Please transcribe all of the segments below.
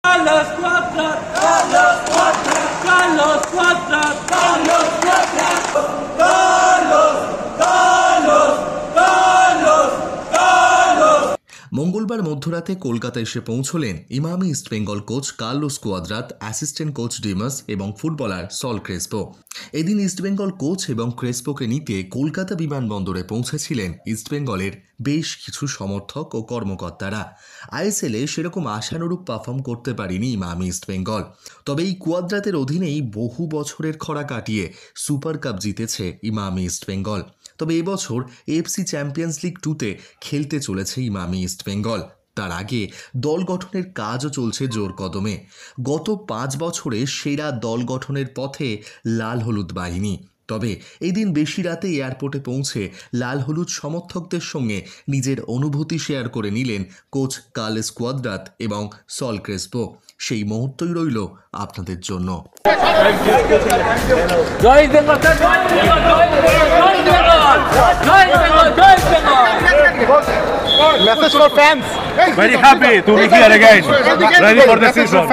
Carlos Cuadrat, Carlos Cuadrat, Carlos Cuadrat, Carlos Cuadrat, Carlos, Carlos, Carlos, Carlos। মঙ্গলবার মধ্যরাতে কলকাতা এসে পৌঁছলেন Emami East Bengal coach Carlos Cuadrat, assistant coach Dimas এবং footballer Saul Crespo. এদিন East Bengal coach এবং ক্রেসপোকে নিতে কলকাতা বিমানবন্দরে পৌঁছেছিলেন ইস্টবেঙ্গলের বেশ কিছু সমর্থক ও কর্মকর্তারা। আইএসএলে সেরকম আশানুরূপ পারফর্ম করতে পারেনি ইমামি ইস্টবেঙ্গল, তবে এই কুয়াদ্রাতের অধীনেই বহু বছরের খরা কাটিয়ে সুপার কাপ জিতেছে ইমামি ইস্টবেঙ্গল। তবে এবছর এএফসি চ্যাম্পিয়ন্স লিগ 2-তে খেলতে চলেছে ইমামি ইস্টবেঙ্গল। তার আগে দল গঠনের কাজও চলছে জোর কদমে। গত 5 বছরে সেরা দল গঠনের পথে লাল হলুদ বাহিনী। তবে এই দিন বেশি রাতে এয়ারপোর্টে পৌঁছে লাল হলুদ সমর্থকদের সঙ্গে নিজের অনুভূতি শেয়ার করে নিলেন কোচ কার্লোস কুয়াদ্রাত এবং সল ক্রেসপো। সেই মুহূর্তই রইল আপনাদের জন্য। Message for fans. Very happy to be here again. Ready for the season.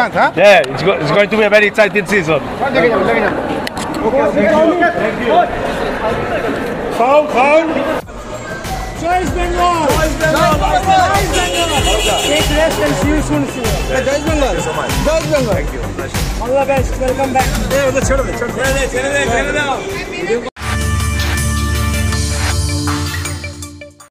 Yeah, it's going to be a very exciting season. Foul. Jai Bengal! Take rest and see you soon. Jai Bengal! Jai Bengal! Thank you. All the best. Welcome back.